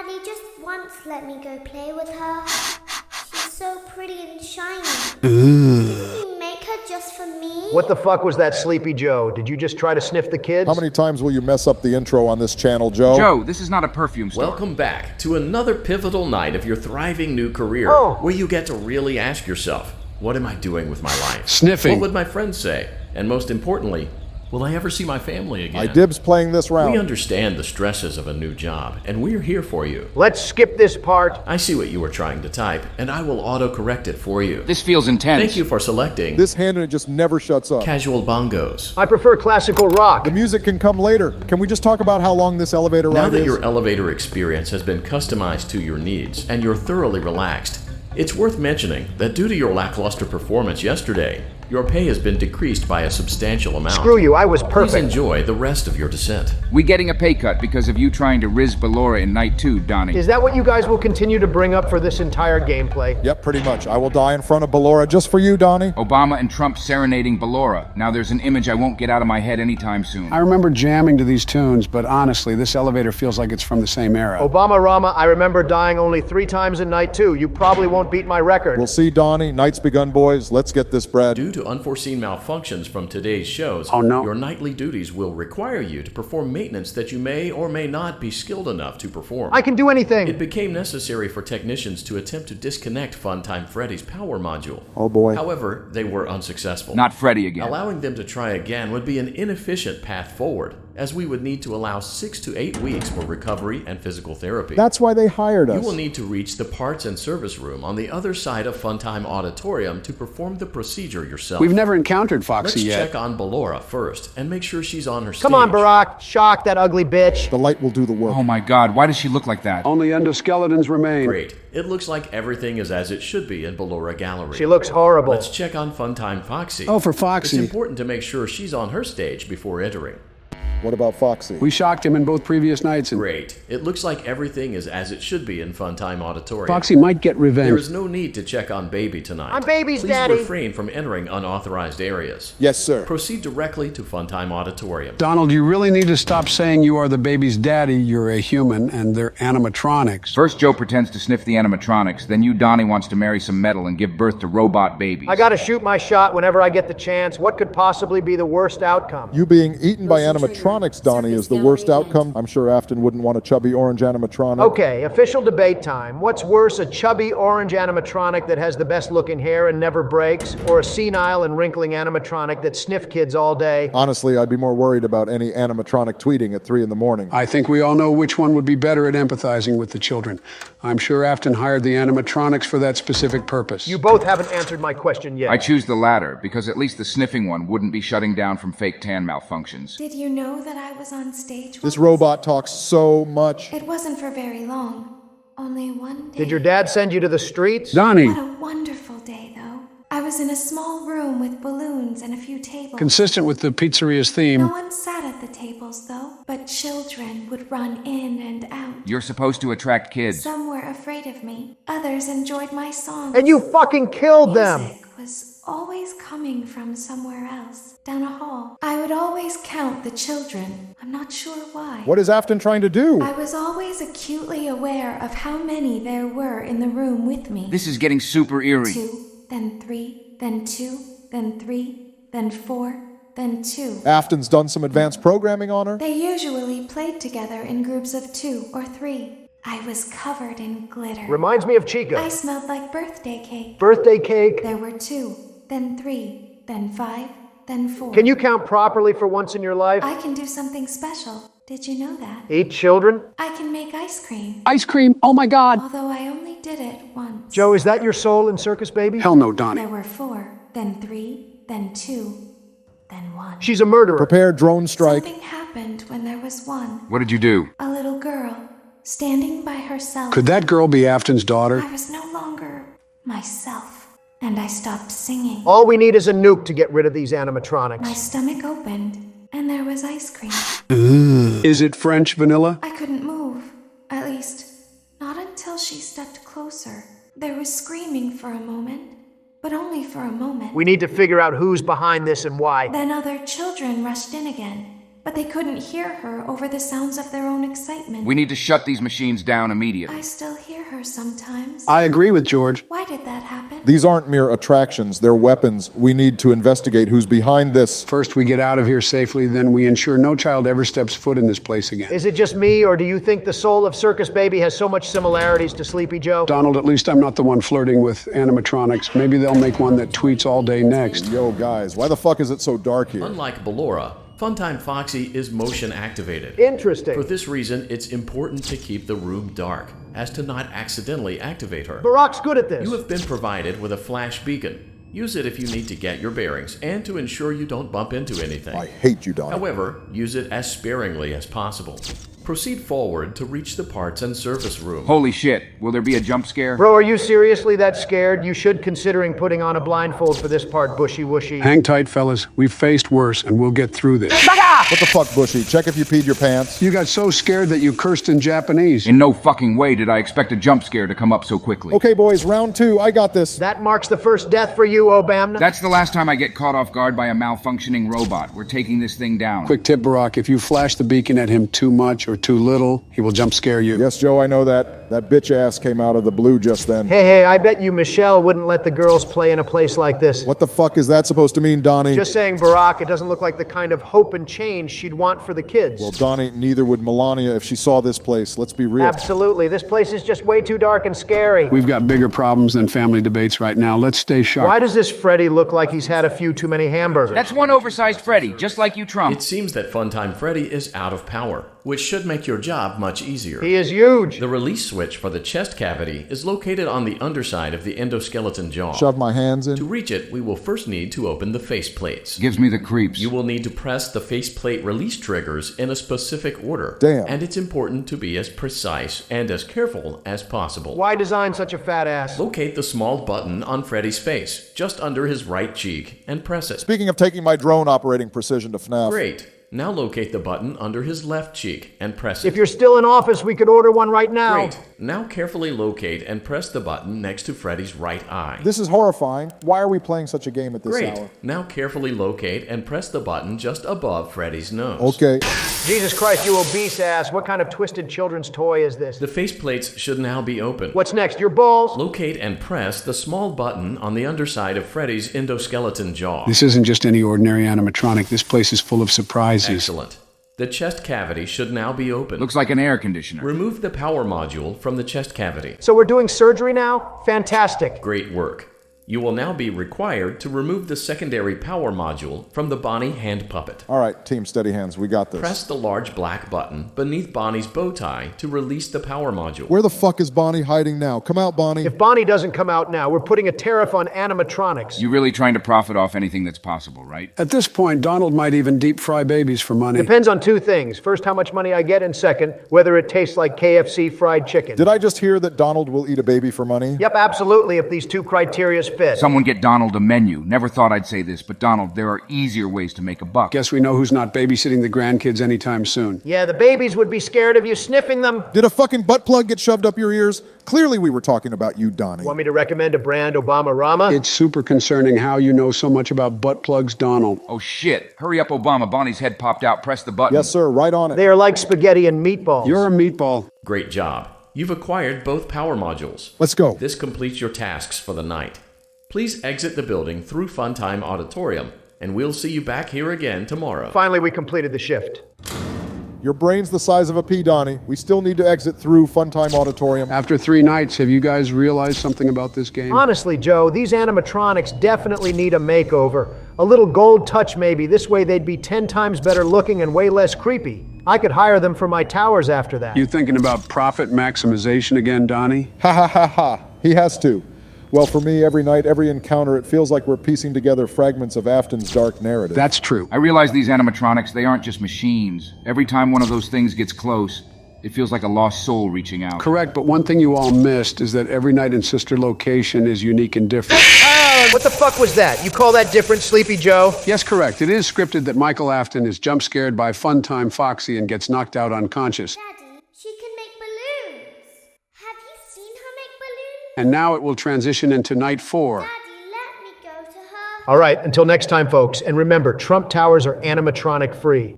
Daddy, just once let me go play with her. She's so pretty and shiny. Didn't you make her just for me? What the fuck was that, Sleepy Joe? Did you just try to sniff the kids? How many times will you mess up the intro on this channel, Joe? Joe, this is not a perfume store. Welcome back to another pivotal night of your thriving new career, where you get to really ask yourself, what am I doing with my life? Sniffing. What would my friends say? And most importantly, will I ever see my family again? I dibs playing this round. We understand the stresses of a new job, and we're here for you. Let's skip this part. I see what you were trying to type, and I will auto-correct it for you. This feels intense. Thank you for selecting This hand and it just never shuts up. Casual Bongos. I prefer classical rock. The music can come later. Can we just talk about how long this elevator Now ride that is? your elevator experience has been customized to your needs, and you're thoroughly relaxed, it's worth mentioning that due to your lackluster performance yesterday, your pay has been decreased by a substantial amount. Screw you, I was Please perfect. enjoy the rest of your descent. We getting a pay cut because of you trying to riz Ballora in Night 2, Donnie. Is that what you guys will continue to bring up for this entire gameplay? Yep, pretty much. I will die in front of Ballora just for you, Donnie. Obama and Trump serenading Ballora. Now there's an image I won't get out of my head anytime soon. I remember jamming to these tunes, but honestly, this elevator feels like it's from the same era. Obama Rama, I remember dying only 3 times in night 2. You probably won't beat my record. We'll see, Donnie. Night's begun, boys. Let's get this bread. Due to unforeseen malfunctions from today's shows, Oh, no. your nightly duties will require you to perform maintenance that you may or may not be skilled enough to perform. I can do anything. It became necessary for technicians to attempt to disconnect Funtime Freddy's power module. Oh, boy. However, they were unsuccessful. Not Freddy again. Allowing them to try again would be an inefficient path forward, as we would need to allow 6 to 8 weeks for recovery and physical therapy. That's why they hired us. You will need to reach the parts and service room on the other side of Funtime Auditorium to perform the procedure yourself. We've never encountered Foxy Let's yet. check on Ballora first and make sure she's on her stage. Come on, Barack. Shock that ugly bitch. The light will do the work. Oh my god, why does she look like that? Only endoskeletons remain. Great. It looks like everything is as it should be in Ballora Gallery. She looks horrible. Let's check on Funtime Foxy. Oh, for It's Foxy. important to make sure she's on her stage before entering. What about Foxy? We shocked him in both previous nights, and Great. It looks like everything is as it should be in Funtime Auditorium. Foxy might get There revenge. is no need to check on Baby tonight. I'm Baby's Please daddy. refrain from entering unauthorized areas. Yes, sir. Proceed directly to Funtime Auditorium. Donald, you really need to stop saying you are the baby's daddy. You're a human, and they're animatronics. First Joe pretends to sniff the animatronics, then you, Donnie, wants to marry some metal and give birth to robot babies. I gotta shoot my shot whenever I get the chance. What could possibly be the worst outcome? You being eaten by animatronics, Donnie, is the worst outcome. I'm sure Afton wouldn't want a chubby orange animatronic. Okay, official debate time. What's worse, a chubby orange animatronic that has the best looking hair and never breaks, or a senile and wrinkling animatronic that sniff kids all day? Honestly, I'd be more worried about any animatronic tweeting at 3 in the morning. I think we all know which one would be better at empathizing with the children. I'm sure Afton hired the animatronics for that specific purpose. You both haven't answered my question yet. I choose the latter, because at least the sniffing one wouldn't be shutting down from fake tan malfunctions. Did you know that I was on stage This once? robot talks so much. It wasn't for very long. Only one day. Did your dad send you to the streets? Donnie, What a wonderful day, though. I was in a small room with balloons and a few tables. consistent with the pizzeria's No theme, one sat at the tables, though, but children would run in and out. You're supposed to attract kids. Some were afraid of me. Others enjoyed my songs. And you fucking killed them! Music was always coming from somewhere else, down a hall. I would always count the children. I'm not sure why. What is Afton trying to do? I was always acutely aware of how many there were in the room with me. This is getting super eerie. 2, then 3, then 2, then 3, then 4, then 2. Afton's done some advanced programming on her. They usually played together in groups of 2 or 3. I was covered in glitter. Reminds me of Chica. I smelled like birthday cake. Birthday cake. There were 2, then 3, then 5, then 4. Can you count properly for once in your life? I can do something special. Did you know that? Eat children? I can make ice cream. ice cream, oh my god. Although I only did it once. Joe, is that your soul in Circus Baby? Hell no, Donnie. There were 4, then 3, then 2, then 1. She's a murderer. Prepare drone strike. Something happened when there was 1. What did you do? A little girl, standing by herself. Could that girl be Afton's daughter? I was no longer myself, and I stopped singing. All we need is a nuke to get rid of these My animatronics. stomach opened, and there was ice cream. Is it French vanilla? I couldn't move. At least, not until she stepped closer. There was screaming for a moment, but only for a moment. We need to figure out who's behind this and why. Then other children rushed in again, but they couldn't hear her over the sounds of their own excitement. We need to shut these machines down immediately. I still hear her sometimes. I agree with George. Why did that happen? These aren't mere attractions, they're weapons. We need to investigate who's behind this. First, we get out of here safely, then we ensure no child ever steps foot in this place again. Is it just me, or do you think the soul of Circus Baby has so much similarities to Sleepy Joe? Donald, at least I'm not the one flirting with animatronics. Maybe they'll make one that tweets all day next. Yo, guys, why the fuck is it so dark here? Unlike Ballora, Funtime Foxy is motion activated. Interesting. For this reason, it's important to keep the room dark, as to not accidentally activate her. Barack's good at this. You have been provided with a flash beacon. Use it if you need to get your bearings and to ensure you don't bump into anything. I hate you, Donnie. However, use it as sparingly as possible. Proceed forward to reach the parts and service room. Holy shit, will there be a jump scare? Bro, are you seriously that scared? You should considering putting on a blindfold for this part, Bushy Wushy. Hang tight, fellas. We've faced worse, and we'll get through this. What the fuck, Bushy? Check if you peed your pants. You got so scared that you cursed in Japanese. In no fucking way did I expect a jump scare to come up so quickly. Okay, boys, round 2. I got this. That marks the first death for you, Obamna. That's the last time I get caught off guard by a malfunctioning robot. We're taking this thing down. Quick tip, Barack, if you flash the beacon at him too much or too little, he will jump scare you. Yes, Joe, I know that. That bitch ass came out of the blue just then. Hey, I bet you Michelle wouldn't let the girls play in a place like this. What the fuck is that supposed to mean, Donnie? Just saying, Barack, it doesn't look like the kind of hope and change she'd want for the kids. Well, Donnie, neither would Melania if she saw this place. Let's be real. Absolutely. This place is just way too dark and scary. We've got bigger problems than family debates right now. Let's stay sharp. Why does this Freddy look like he's had a few too many hamburgers? That's one oversized Freddy, just like you, Trump. It seems that Funtime Freddy is out of power, which should make your job much easier. He is huge. The release switch for the chest cavity is located on the underside of the endoskeleton jaw. Shove my hands To in. reach it, we will first need to open the face plates. Gives me the creeps. You will need to press the faceplate release triggers in a specific order. Damn. And it's important to be as precise and as careful as possible. Why design such a fat ass? Locate the small button on Freddy's face, just under his right cheek, and press it. Speaking of taking my drone operating precision to FNAF. Great. Now locate the button under his left cheek and press it. If you're still in office, we could order one right now. Great. Now carefully locate and press the button next to Freddy's right eye. This is horrifying. Why are we playing such a game at this Great. hour? Now carefully locate and press the button just above Freddy's nose. Okay. Jesus Christ, you obese ass. What kind of twisted children's toy is this? The faceplates should now be open. What's next? Your balls? Locate and press the small button on the underside of Freddy's endoskeleton jaw. This isn't just any ordinary animatronic. This place is full of surprises. Excellent. The chest cavity should now be open. Looks like an air conditioner. Remove the power module from the chest cavity. So we're doing surgery now? Fantastic. Great work. You will now be required to remove the secondary power module from the Bonnie hand puppet. All right, team, steady hands. We got this. Press the large black button beneath Bonnie's bow tie to release the power module. Where the fuck is Bonnie hiding now? Come out, Bonnie. If Bonnie doesn't come out now, we're putting a tariff on animatronics. You really trying to profit off anything that's possible, right? At this point, Donald might even deep fry babies for money. Depends on two things. First, how much money I get, and second, whether it tastes like KFC fried chicken. Did I just hear that Donald will eat a baby for money? Yep, absolutely, if these two criterias fit. Someone get Donald a menu. Never thought I'd say this, but Donald, there are easier ways to make a buck. Guess we know who's not babysitting the grandkids anytime soon. Yeah, the babies would be scared of you sniffing them. Did a fucking butt plug get shoved up your ears? Clearly we were talking about you, Donnie. Want me to recommend a brand, Obama Rama? It's super concerning how you know so much about butt plugs, Donald. Oh shit. Hurry up, Obama. Bonnie's head popped out. Press the button. Yes, sir, right on it. They are like spaghetti and meatballs. You're a meatball. Great job. You've acquired both power modules. Let's go. This completes your tasks for the night. Please exit the building through Funtime Auditorium, and we'll see you back here again tomorrow. Finally, we completed the shift. Your brain's the size of a pea, Donnie. We still need to exit through Funtime Auditorium. After 3 nights, have you guys realized something about this game? Honestly, Joe, these animatronics definitely need a makeover. A little gold touch maybe. This way they'd be 10 times better looking and way less creepy. I could hire them for my towers after that. You thinking about profit maximization again, Donnie? Ha ha ha ha. He has to. Well, for me, every night, every encounter, it feels like we're piecing together fragments of Afton's dark narrative. That's true. I realize these animatronics, they aren't just machines. Every time one of those things gets close, it feels like a lost soul reaching out. Correct, but one thing you all missed is that every night and sister location is unique and different. What the fuck was that? You call that different, Sleepy Joe? Yes, correct. It is scripted that Michael Afton is jump scared by Funtime Foxy and gets knocked out unconscious. Daddy, she can make balloons. Have you seen her make balloons? And now it will transition into night 4. Daddy, let me go to her. All right, until next time, folks. And remember, Trump Towers are animatronic free.